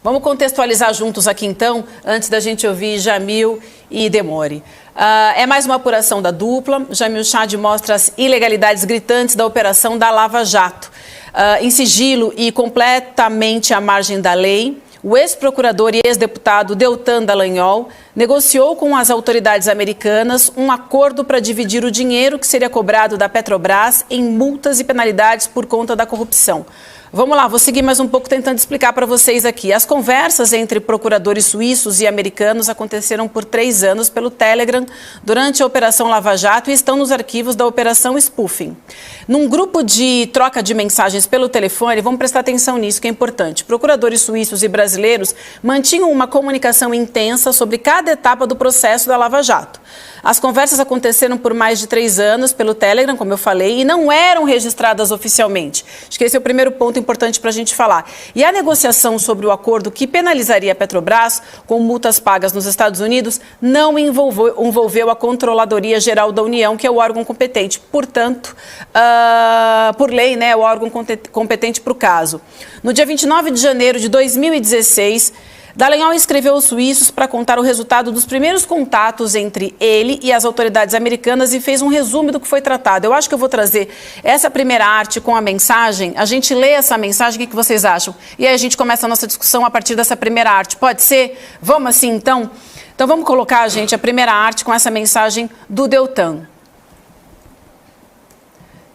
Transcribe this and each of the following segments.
Vamos contextualizar juntos aqui então, antes da gente ouvir Jamil e Demori. É mais uma apuração da dupla. Jamil Chad mostra as ilegalidades gritantes da operação da Lava Jato. Em sigilo e completamente à margem da lei, o ex-procurador e ex-deputado Deltan Dallagnol negociou com as autoridades americanas um acordo para dividir o dinheiro que seria cobrado da Petrobras em multas e penalidades por conta da corrupção. Vamos lá, vou seguir mais um pouco tentando explicar para vocês aqui. As conversas entre procuradores suíços e americanos aconteceram por 3 anos pelo Telegram durante a Operação Lava Jato e estão nos arquivos da Operação Spoofing. Num grupo de troca de mensagens pelo telefone, vamos prestar atenção nisso que é importante. Procuradores suíços e brasileiros mantinham uma comunicação intensa sobre cada etapa do processo da Lava Jato. As conversas aconteceram por mais de 3 anos pelo Telegram, como eu falei, e não eram registradas oficialmente. Acho que esse é o primeiro ponto importante para a gente falar. E a negociação sobre o acordo que penalizaria a Petrobras com multas pagas nos Estados Unidos não envolveu a Controladoria Geral da União, que é o órgão competente. Portanto, por lei, né, é o órgão competente para o caso. No dia 29 de janeiro de 2016, Dallagnol escreveu aos suíços para contar o resultado dos primeiros contatos entre ele e as autoridades americanas e fez um resumo do que foi tratado. Eu acho que eu vou trazer essa primeira arte com a mensagem. A gente lê essa mensagem, o que vocês acham? E aí a gente começa a nossa discussão a partir dessa primeira arte. Pode ser? Vamos assim, então? Então vamos colocar, gente, a primeira arte com essa mensagem do Deltan.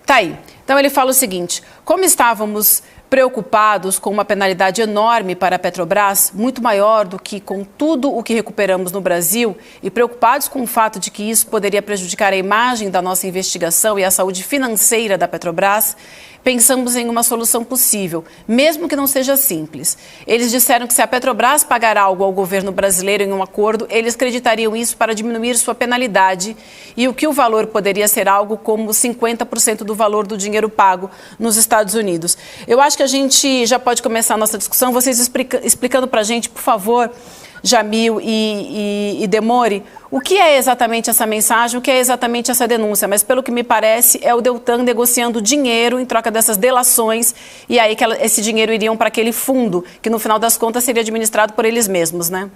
Tá aí. Então ele fala o seguinte: como estávamos preocupados com uma penalidade enorme para a Petrobras, muito maior do que com tudo o que recuperamos no Brasil, e preocupados com o fato de que isso poderia prejudicar a imagem da nossa investigação e a saúde financeira da Petrobras, pensamos em uma solução possível, mesmo que não seja simples. Eles disseram que se a Petrobras pagar algo ao governo brasileiro em um acordo, eles creditariam isso para diminuir sua penalidade e o que o valor poderia ser algo como 50% do valor do dinheiro pago nos Estados Unidos. Eu acho que a gente já pode começar a nossa discussão, vocês explicando para a gente, por favor, Jamil e Demori, o que é exatamente essa mensagem, o que é exatamente essa denúncia, mas pelo que me parece é o Deltan negociando dinheiro em troca dessas delações e aí que esse dinheiro iriam para aquele fundo, que no final das contas seria administrado por eles mesmos, né?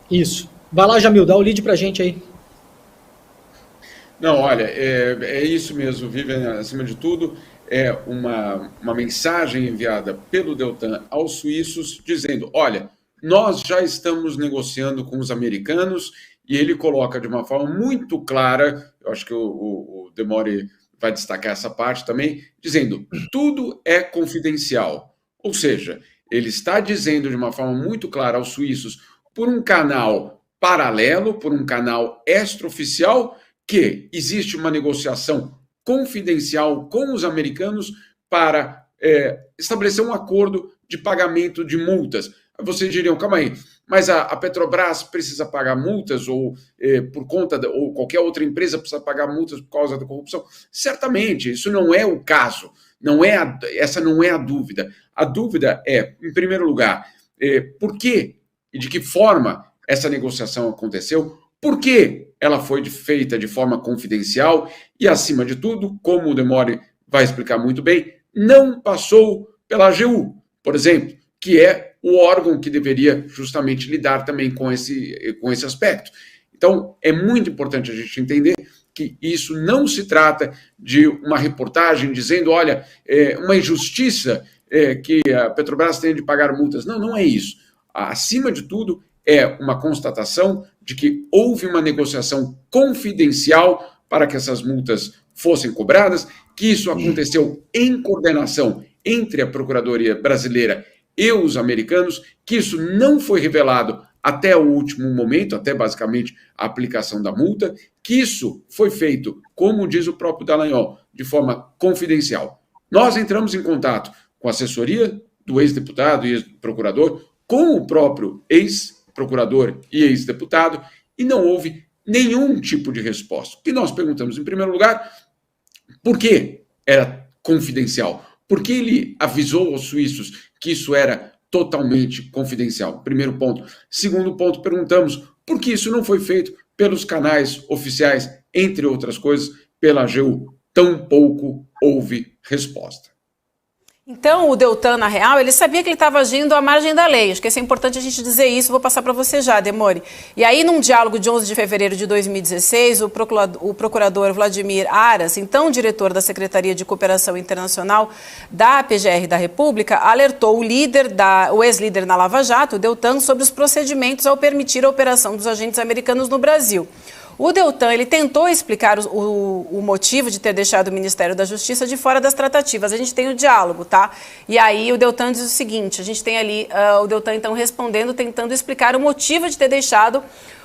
Isso. Vai lá, Jamil, dá o lead pra gente aí. Não, olha, é isso mesmo, Vivian, acima de tudo, é uma mensagem enviada pelo Deltan aos suíços dizendo, olha, nós já estamos negociando com os americanos e ele coloca de uma forma muito clara, eu acho que o Demori vai destacar essa parte também, dizendo, tudo é confidencial. Ou seja, ele está dizendo de uma forma muito clara aos suíços, por um canal paralelo, por um canal extraoficial, que existe uma negociação confidencial com os americanos para estabelecer um acordo de pagamento de multas. Vocês diriam, calma aí, mas a Petrobras precisa pagar multas ou por conta ou qualquer outra empresa precisa pagar multas por causa da corrupção? Certamente, isso não é o caso, essa não é a dúvida. A dúvida é, em primeiro lugar, por que e de que forma essa negociação aconteceu, por que ela foi feita de forma confidencial e, acima de tudo, como o Demori vai explicar muito bem, não passou pela AGU, por exemplo, que é o órgão que deveria justamente lidar também com esse aspecto. Então, é muito importante a gente entender que isso não se trata de uma reportagem dizendo, olha, uma injustiça que a Petrobras tem de pagar multas. Não, não é isso. Acima de tudo, é uma constatação de que houve uma negociação confidencial para que essas multas fossem cobradas, que isso aconteceu em coordenação entre a Procuradoria Brasileira e os americanos, que isso não foi revelado até o último momento, até basicamente a aplicação da multa, que isso foi feito, como diz o próprio Dallagnol, de forma confidencial. Nós entramos em contato com a assessoria do ex-deputado e ex-procurador, com o próprio ex-procurador e ex-deputado, e não houve nenhum tipo de resposta. O que nós perguntamos, em primeiro lugar, por que era confidencial? Por que ele avisou aos suíços que isso era totalmente confidencial? Primeiro ponto. Segundo ponto, perguntamos por que isso não foi feito pelos canais oficiais, entre outras coisas, pela AGU. tampouco houve resposta. Então, o Deltan, na real, ele sabia que ele estava agindo à margem da lei. Acho que é importante a gente dizer isso. Vou passar para você já, Demori. E aí, num diálogo de 11 de fevereiro de 2016, o procurador Vladimir Aras, então diretor da Secretaria de Cooperação Internacional da PGR da República, alertou o ex-líder na Lava Jato, o Deltan, sobre os procedimentos ao permitir a operação dos agentes americanos no Brasil. O Deltan, ele tentou explicar o motivo de ter deixado o Ministério da Justiça de fora das tratativas. A gente tem o diálogo, tá? E aí o Deltan diz o seguinte, a gente tem ali o Deltan, então, respondendo, tentando explicar o motivo de ter deixado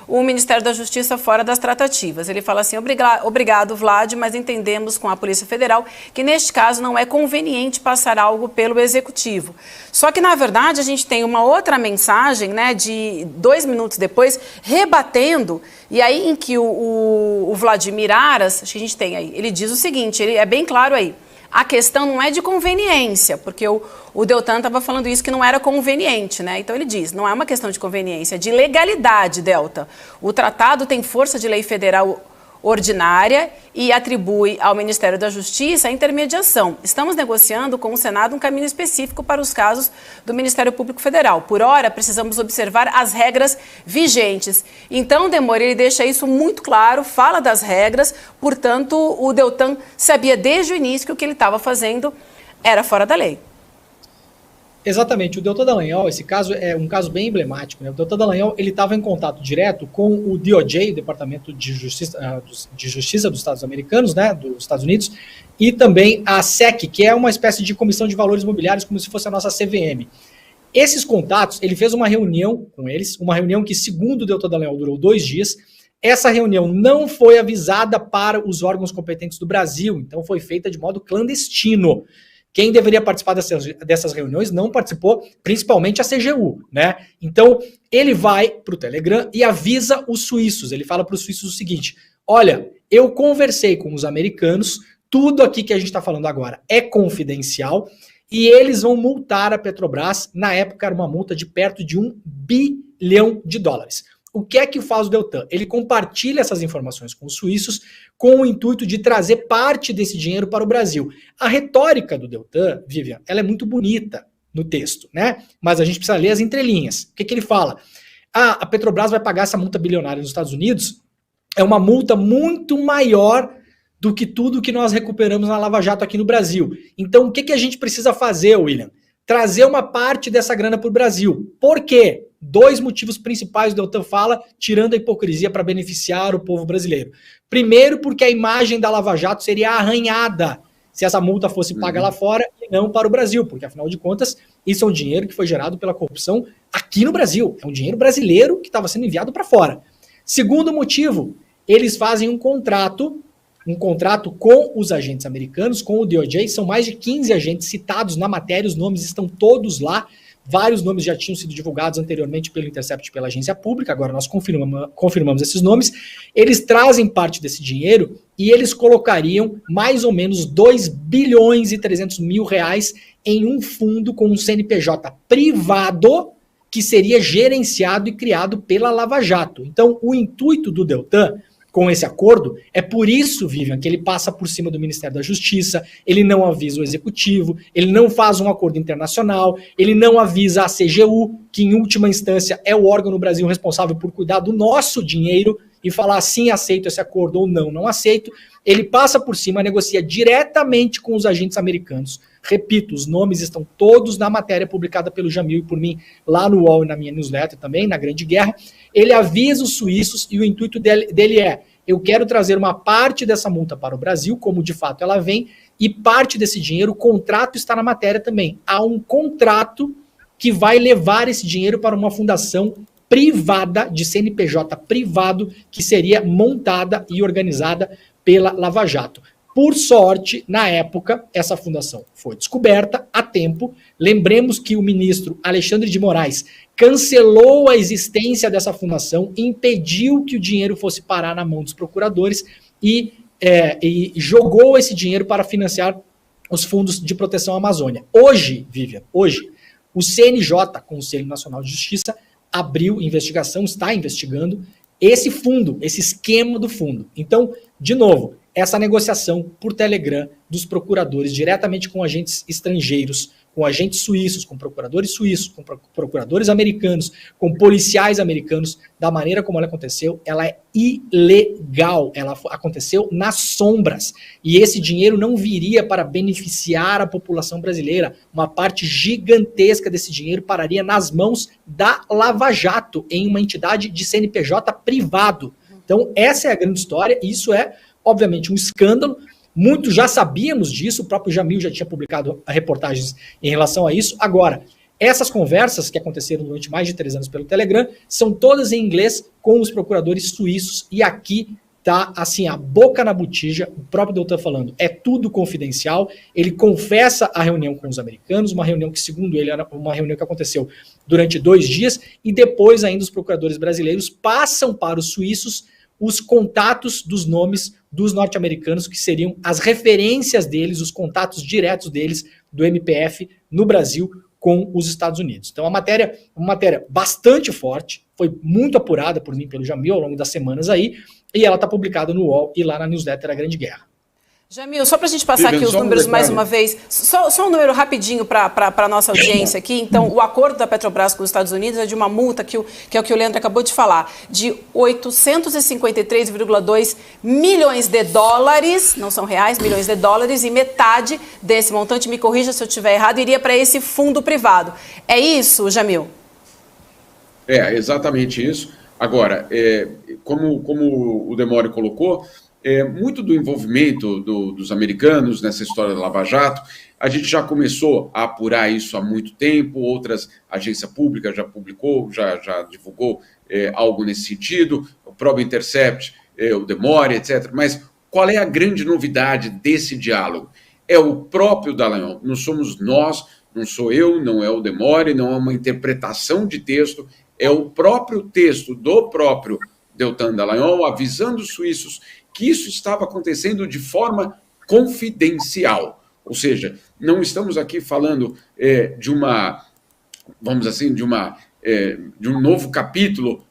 o Ministério da Justiça fora das tratativas. Ele fala assim, obrigado, Vlad, mas entendemos com a Polícia Federal que, neste caso, não é conveniente passar algo pelo Executivo. Só que, na verdade, a gente tem uma outra mensagem, né, de 2 minutos depois, rebatendo, e aí em que o Vladimir Aras, acho que a gente tem aí, ele diz o seguinte, ele é bem claro aí, a questão não é de conveniência, porque o Deltan estava falando isso que não era conveniente, né? Então ele diz, não é uma questão de conveniência, é de legalidade, Delta. O tratado tem força de lei federal ordinária e atribui ao Ministério da Justiça a intermediação. Estamos negociando com o Senado um caminho específico para os casos do Ministério Público Federal. Por hora, precisamos observar as regras vigentes. Então, Demori, ele deixa isso muito claro, fala das regras, portanto, o Deltan sabia desde o início que o que ele estava fazendo era fora da lei. Exatamente, o Deltan Dallagnol, esse caso é um caso bem emblemático, né? O Deltan Dallagnol, ele estava em contato direto com o DOJ, Departamento de Justiça dos Estados Americanos, né, dos Estados Unidos, e também a SEC, que é uma espécie de Comissão de Valores Imobiliários, como se fosse a nossa CVM. Esses contatos, ele fez uma reunião com eles, uma reunião que, segundo o Deltan Dallagnol, durou 2 dias. Essa reunião não foi avisada para os órgãos competentes do Brasil, então foi feita de modo clandestino. Quem deveria participar dessas reuniões não participou, principalmente a CGU, né? Então, ele vai para o Telegram e avisa os suíços. Ele fala para os suíços o seguinte, olha, eu conversei com os americanos, tudo aqui que a gente está falando agora é confidencial e eles vão multar a Petrobras. Na época, era uma multa de perto de $1 bilhão. O que é que faz o Deltan? Ele compartilha essas informações com os suíços com o intuito de trazer parte desse dinheiro para o Brasil. A retórica do Deltan, Vivian, ela é muito bonita no texto, né? Mas a gente precisa ler as entrelinhas. O que que ele fala? A Petrobras vai pagar essa multa bilionária nos Estados Unidos, é uma multa muito maior do que tudo que nós recuperamos na Lava Jato aqui no Brasil. Então, o que que a gente precisa fazer, William? Trazer uma parte dessa grana para o Brasil. Por quê? 2 motivos principais o Deltan fala, tirando a hipocrisia para beneficiar o povo brasileiro. Primeiro, porque a imagem da Lava Jato seria arranhada se essa multa fosse paga lá fora e não para o Brasil, porque afinal de contas, isso é um dinheiro que foi gerado pela corrupção aqui no Brasil. É um dinheiro brasileiro que estava sendo enviado para fora. Segundo motivo, eles fazem um contrato com os agentes americanos, com o DOJ, são mais de 15 agentes citados na matéria, os nomes estão todos lá, vários nomes já tinham sido divulgados anteriormente pelo Intercept e pela agência pública, agora nós confirmamos esses nomes. Eles trazem parte desse dinheiro e eles colocariam mais ou menos 2 bilhões e 300 mil reais em um fundo com um CNPJ privado que seria gerenciado e criado pela Lava Jato. Então, o intuito do Deltan com esse acordo, é por isso, Vivian, que ele passa por cima do Ministério da Justiça, ele não avisa o Executivo, ele não faz um acordo internacional, ele não avisa a CGU, que em última instância é o órgão no Brasil responsável por cuidar do nosso dinheiro e falar sim, aceito esse acordo ou não, não aceito. Ele passa por cima, negocia diretamente com os agentes americanos. Repito, os nomes estão todos na matéria publicada pelo Jamil e por mim lá no UOL e na minha newsletter também, na Grande Guerra. Ele avisa os suíços e o intuito dele é: eu quero trazer uma parte dessa multa para o Brasil, como de fato ela vem, e parte desse dinheiro, o contrato está na matéria também. Há um contrato que vai levar esse dinheiro para uma fundação privada, de CNPJ privado, que seria montada e organizada pela Lava Jato. Por sorte, na época, essa fundação foi descoberta a tempo. Lembremos que o ministro Alexandre de Moraes cancelou a existência dessa fundação, impediu que o dinheiro fosse parar na mão dos procuradores e jogou esse dinheiro para financiar os fundos de proteção à Amazônia. Hoje, Vivian, o CNJ, Conselho Nacional de Justiça, abriu investigação, está investigando esse fundo, esse esquema do fundo. Então, de novo, essa negociação por Telegram dos procuradores diretamente com agentes estrangeiros, com agentes suíços, com procuradores americanos, com policiais americanos, da maneira como ela aconteceu, ela é ilegal, ela aconteceu nas sombras, e esse dinheiro não viria para beneficiar a população brasileira, uma parte gigantesca desse dinheiro pararia nas mãos da Lava Jato, em uma entidade de CNPJ privado. Então essa é a grande história, e isso é, obviamente, um escândalo. Muitos já sabíamos disso, o próprio Jamil já tinha publicado reportagens em relação a isso. Agora, essas conversas que aconteceram durante mais de 3 anos pelo Telegram são todas em inglês com os procuradores suíços, e aqui tá assim, a boca na botija, o próprio Deltan falando, é tudo confidencial. Ele confessa a reunião com os americanos, uma reunião que, segundo ele, era uma reunião que aconteceu durante 2 dias, e depois ainda os procuradores brasileiros passam para os suíços os contatos dos nomes dos norte-americanos, que seriam as referências deles, os contatos diretos deles do MPF no Brasil com os Estados Unidos. Então, uma matéria bastante forte, foi muito apurada por mim e pelo Jamil ao longo das semanas aí, e ela está publicada no UOL e lá na newsletter A Grande Guerra. Jamil, só para a gente passar aqui os números mais uma vez, só um número rapidinho para a nossa audiência aqui. Então, o acordo da Petrobras com os Estados Unidos é de uma multa, que é o que o Leandro acabou de falar, de 853,2 milhões de dólares, não são reais, milhões de dólares, e metade desse montante, me corrija se eu estiver errado, iria para esse fundo privado. É isso, Jamil? É, exatamente isso. Agora, como o Demore colocou, muito do envolvimento dos americanos nessa história da Lava Jato, a gente já começou a apurar isso há muito tempo, outras agências públicas já publicou, já divulgou algo nesse sentido, o próprio Intercept, o Demore, etc. Mas qual é a grande novidade desse diálogo? É o próprio Dallagnol, não somos nós, não sou eu, não é o Demore, não é uma interpretação de texto, é o próprio texto do próprio Deltan Dallagnol avisando os suíços que isso estava acontecendo de forma confidencial. Ou seja, não estamos aqui falando de uma, vamos assim, de um novo capítulo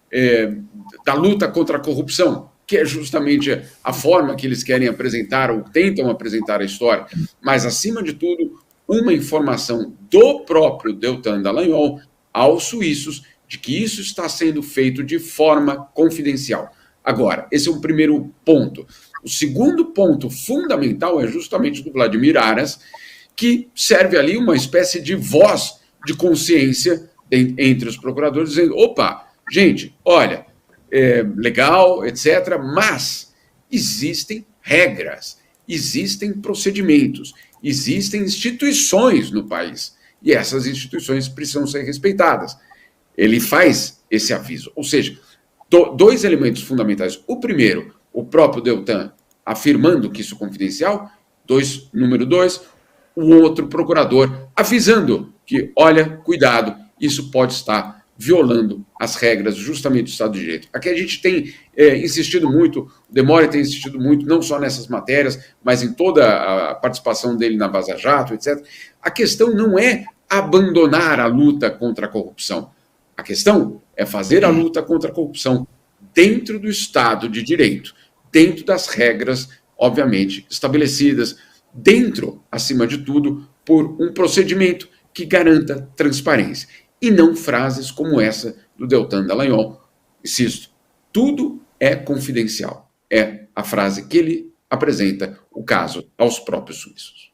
da luta contra a corrupção, que é justamente a forma que eles querem apresentar ou tentam apresentar a história, mas, acima de tudo, uma informação do próprio Deltan Dallagnol aos suíços de que isso está sendo feito de forma confidencial. Agora, esse é o primeiro ponto. O segundo ponto fundamental é justamente do Vladimir Aras, que serve ali uma espécie de voz de consciência entre os procuradores, dizendo, opa, gente, olha, legal, etc., mas existem regras, existem procedimentos, existem instituições no país, e essas instituições precisam ser respeitadas. Ele faz esse aviso, ou seja, 2 elementos fundamentais. O primeiro, o próprio Deltan afirmando que isso é confidencial. Número 2, o outro procurador avisando que, olha, cuidado, isso pode estar violando as regras justamente do Estado de Direito. Aqui a gente tem insistido muito, o Demore tem insistido muito, não só nessas matérias, mas em toda a participação dele na Vaza Jato, etc. A questão não é abandonar a luta contra a corrupção. A questão é fazer a luta contra a corrupção dentro do Estado de Direito, dentro das regras, obviamente, estabelecidas, dentro, acima de tudo, por um procedimento que garanta transparência. E não frases como essa do Deltan Dallagnol. Insisto, tudo é confidencial. É a frase que ele apresenta o caso aos próprios suíços.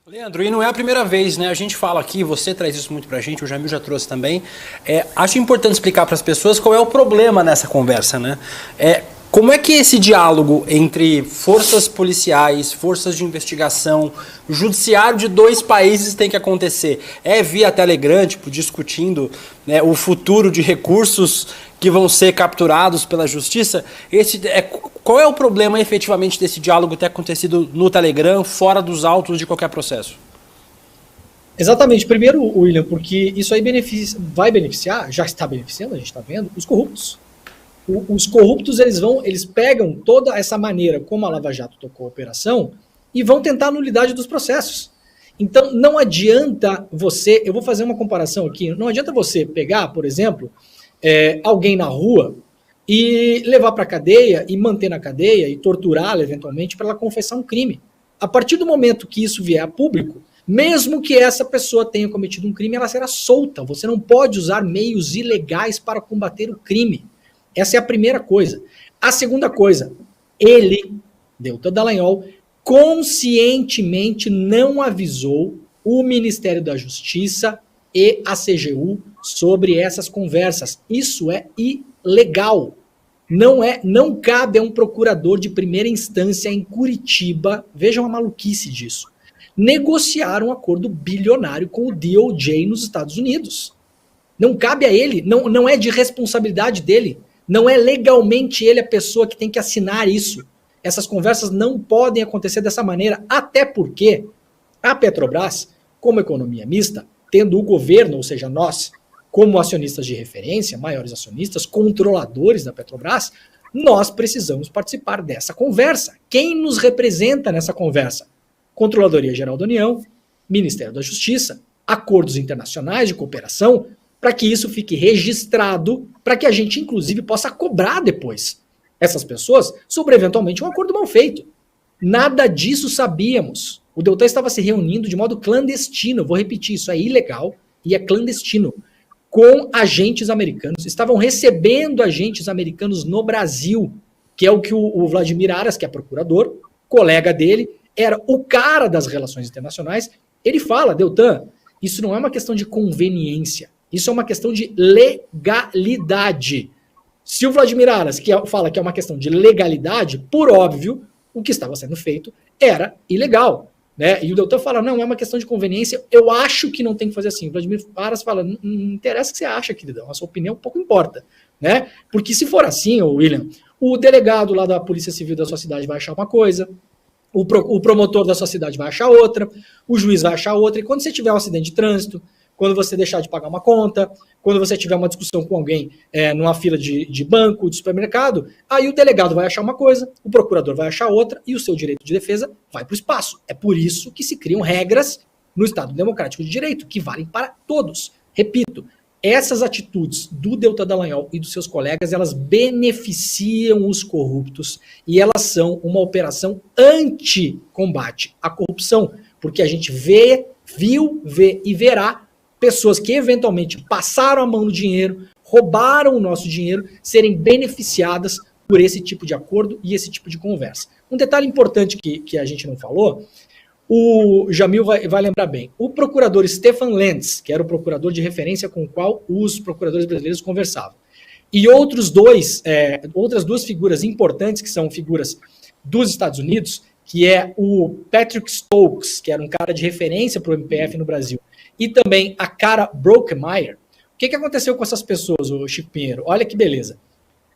Leandro, e não é a primeira vez, né? A gente fala aqui, você traz isso muito pra gente, o Jamil já trouxe também. Acho importante explicar para as pessoas qual é o problema nessa conversa, né? Como é que esse diálogo entre forças policiais, forças de investigação, judiciário de 2 países tem que acontecer? É via Telegram, tipo, discutindo, né, o futuro de recursos que vão ser capturados pela justiça? Qual é o problema efetivamente desse diálogo ter acontecido no Telegram, fora dos autos de qualquer processo? Exatamente. Primeiro, William, porque isso aí vai beneficiar, já está beneficiando, a gente está vendo, os corruptos. Os corruptos, eles pegam toda essa maneira como a Lava Jato tocou a operação e vão tentar a nulidade dos processos. Então, não adianta você, eu vou fazer uma comparação aqui, não adianta você pegar, por exemplo, alguém na rua e levar para a cadeia e manter na cadeia e torturá-la eventualmente para ela confessar um crime. A partir do momento que isso vier a público, mesmo que essa pessoa tenha cometido um crime, ela será solta. Você não pode usar meios ilegais para combater o crime. Essa é a primeira coisa. A segunda coisa, ele, Deltan Dallagnol, conscientemente não avisou o Ministério da Justiça e a CGU sobre essas conversas. Isso é ilegal. Não cabe a um procurador de primeira instância em Curitiba, vejam a maluquice disso, negociar um acordo bilionário com o DOJ nos Estados Unidos. Não cabe a ele, não é de responsabilidade dele, não é legalmente ele a pessoa que tem que assinar isso. Essas conversas não podem acontecer dessa maneira, até porque a Petrobras, como economia mista, tendo o governo, ou seja, nós, como acionistas de referência, maiores acionistas, controladores da Petrobras, nós precisamos participar dessa conversa. Quem nos representa nessa conversa? Controladoria Geral da União, Ministério da Justiça, acordos internacionais de cooperação, para que isso fique registrado, para que a gente, inclusive, possa cobrar depois essas pessoas sobre, eventualmente, um acordo mal feito. Nada disso sabíamos. O Deltan estava se reunindo de modo clandestino, vou repetir, isso é ilegal e é clandestino, com agentes americanos, estavam recebendo agentes americanos no Brasil, que é o que o Vladimir Aras, que é procurador, colega dele, era o cara das relações internacionais. Ele fala, Deltan, isso não é uma questão de conveniência, isso é uma questão de legalidade. Se o Vladimir Aras fala que é uma questão de legalidade, por óbvio, o que estava sendo feito era ilegal. Né? E o Deltan fala, não, é uma questão de conveniência, eu acho que não tem que fazer assim. O Vladimir Aras fala, não interessa o que você acha, queridão, a sua opinião pouco importa. Né? Porque se for assim, William, o delegado lá da Polícia Civil da sua cidade vai achar uma coisa, o promotor da sua cidade vai achar outra, o juiz vai achar outra, e quando você tiver um acidente de trânsito, quando você deixar de pagar uma conta, quando você tiver uma discussão com alguém numa fila de banco, de supermercado, aí o delegado vai achar uma coisa, o procurador vai achar outra e o seu direito de defesa vai para o espaço. É por isso que se criam regras no Estado Democrático de Direito, que valem para todos. Repito, essas atitudes do Deltan Dallagnol e dos seus colegas, elas beneficiam os corruptos e elas são uma operação anti-combate à corrupção, porque a gente vê e verá pessoas que eventualmente passaram a mão no dinheiro, roubaram o nosso dinheiro, serem beneficiadas por esse tipo de acordo e esse tipo de conversa. Um detalhe importante que a gente não falou, o Jamil vai lembrar bem. O procurador Stefan Lentz, que era o procurador de referência com o qual os procuradores brasileiros conversavam, e outras duas figuras importantes, que são figuras dos Estados Unidos, que é o Patrick Stokes, que era um cara de referência para o MPF no Brasil, e também a Cara Brockmeyer. O que aconteceu com essas pessoas, o Chico Pinheiro? Olha que beleza.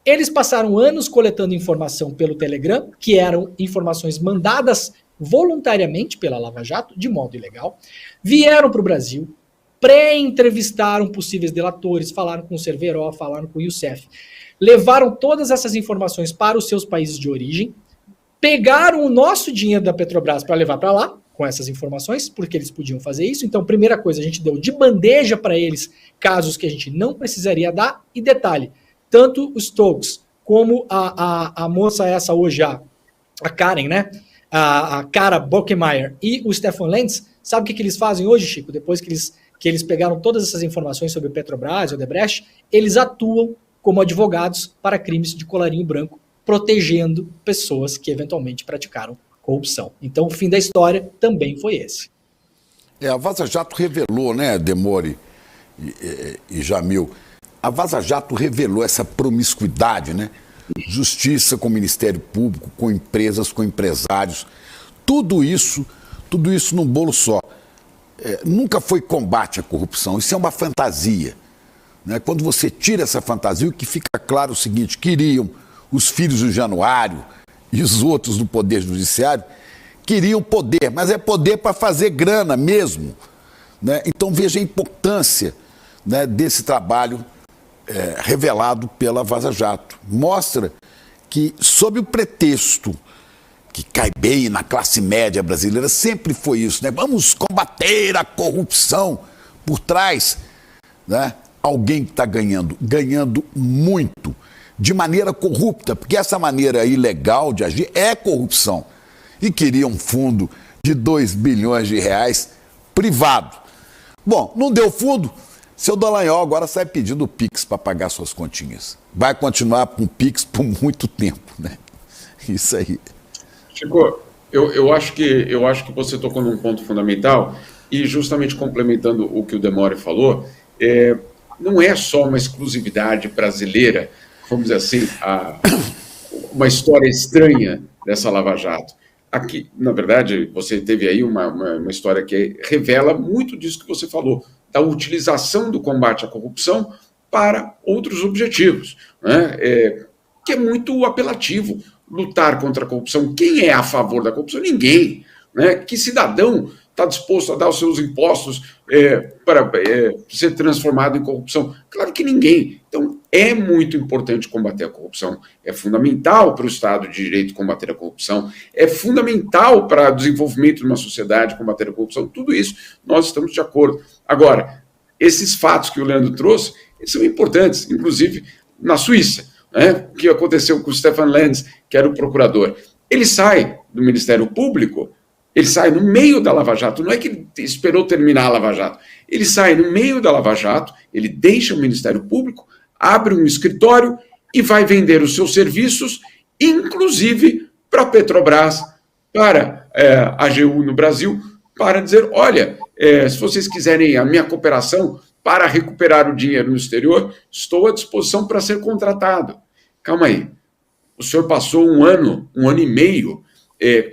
Eles passaram anos coletando informação pelo Telegram, que eram informações mandadas voluntariamente pela Lava Jato, de modo ilegal, vieram para o Brasil, pré-entrevistaram possíveis delatores, falaram com o Cerveró, falaram com o Youssef, levaram todas essas informações para os seus países de origem, pegaram o nosso dinheiro da Petrobras para levar para lá, com essas informações, porque eles podiam fazer isso. Então, primeira coisa, a gente deu de bandeja para eles casos que a gente não precisaria dar. E detalhe, tanto os Stokes como a moça essa hoje, a Karen, né? A Cara Brockmeyer e o Stefan Lentz, sabe o que eles fazem hoje, Chico? Depois que eles pegaram todas essas informações sobre Petrobras e Odebrecht, eles atuam como advogados para crimes de colarinho branco, protegendo pessoas que eventualmente praticaram corrupção. Então, o fim da história também foi esse. A Vaza Jato revelou, né, Demore e Jamil, a Vaza Jato revelou essa promiscuidade, né? Justiça com o Ministério Público, com empresas, com empresários, tudo isso num bolo só. Nunca foi combate à corrupção, isso é uma fantasia. Né? Quando você tira essa fantasia, o que fica claro é o seguinte, queriam os filhos do Januário e os outros do Poder Judiciário, queriam poder, mas é poder para fazer grana mesmo. Né? Então veja a importância, né, desse trabalho revelado pela Vaza Jato. Mostra que, sob o pretexto que cai bem na classe média brasileira, sempre foi isso, né? Vamos combater a corrupção. Por trás, né, alguém que está ganhando muito, de maneira corrupta, porque essa maneira ilegal de agir é corrupção. E queria um fundo de 2 bilhões de reais privado. Bom, não deu fundo, seu Dallagnol agora sai pedindo Pix para pagar suas continhas. Vai continuar com Pix por muito tempo, né? Isso aí. Chico, eu acho que você tocou num ponto fundamental e justamente complementando o que o Demore falou, não é só uma exclusividade brasileira, vamos dizer assim, uma história estranha dessa Lava Jato. Aqui, na verdade, você teve aí uma história que revela muito disso que você falou, da utilização do combate à corrupção para outros objetivos, né? Que é muito apelativo. Lutar contra a corrupção. Quem é a favor da corrupção? Ninguém. Né? Que cidadão está disposto a dar os seus impostos para ser transformado em corrupção? Claro que ninguém. Então, é muito importante combater a corrupção. É fundamental para o Estado de Direito combater a corrupção. É fundamental para o desenvolvimento de uma sociedade combater a corrupção. Tudo isso nós estamos de acordo. Agora, esses fatos que o Leandro trouxe, eles são importantes, inclusive na Suíça. O que aconteceu com o Stefan Lenz, que era o procurador. Ele sai do Ministério Público, ele sai no meio da Lava Jato, não é que ele esperou terminar a Lava Jato, ele sai no meio da Lava Jato, ele deixa o Ministério Público, abre um escritório e vai vender os seus serviços, inclusive para a Petrobras, para a AGU no Brasil, para dizer, olha, se vocês quiserem a minha cooperação para recuperar o dinheiro no exterior, estou à disposição para ser contratado. Calma aí. O senhor passou um ano e meio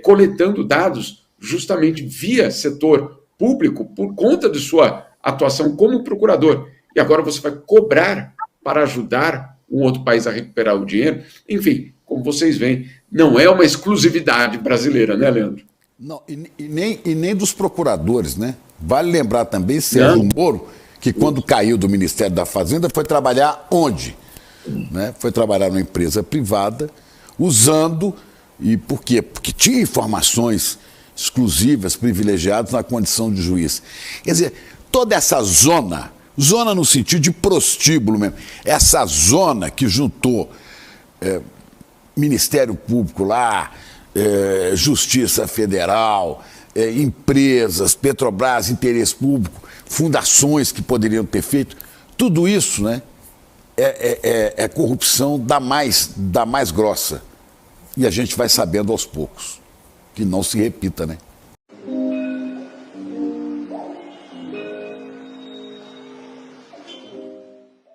coletando dados justamente via setor público por conta de sua atuação como procurador. E agora você vai cobrar para ajudar um outro país a recuperar o dinheiro? Enfim, como vocês veem, não é uma exclusividade brasileira, né, Leandro? Não, e nem dos procuradores, né? Vale lembrar também, Sérgio Moro, que quando caiu do Ministério da Fazenda foi trabalhar onde? Né? Foi trabalhar numa empresa privada, usando, e por quê? Porque tinha informações exclusivas, privilegiadas na condição de juiz. Quer dizer, toda essa zona no sentido de prostíbulo mesmo, essa zona que juntou Ministério Público lá, Justiça Federal, empresas, Petrobras, interesse público, fundações que poderiam ter feito, tudo isso, né, é corrupção da mais grossa. E a gente vai sabendo aos poucos, que não se repita, né?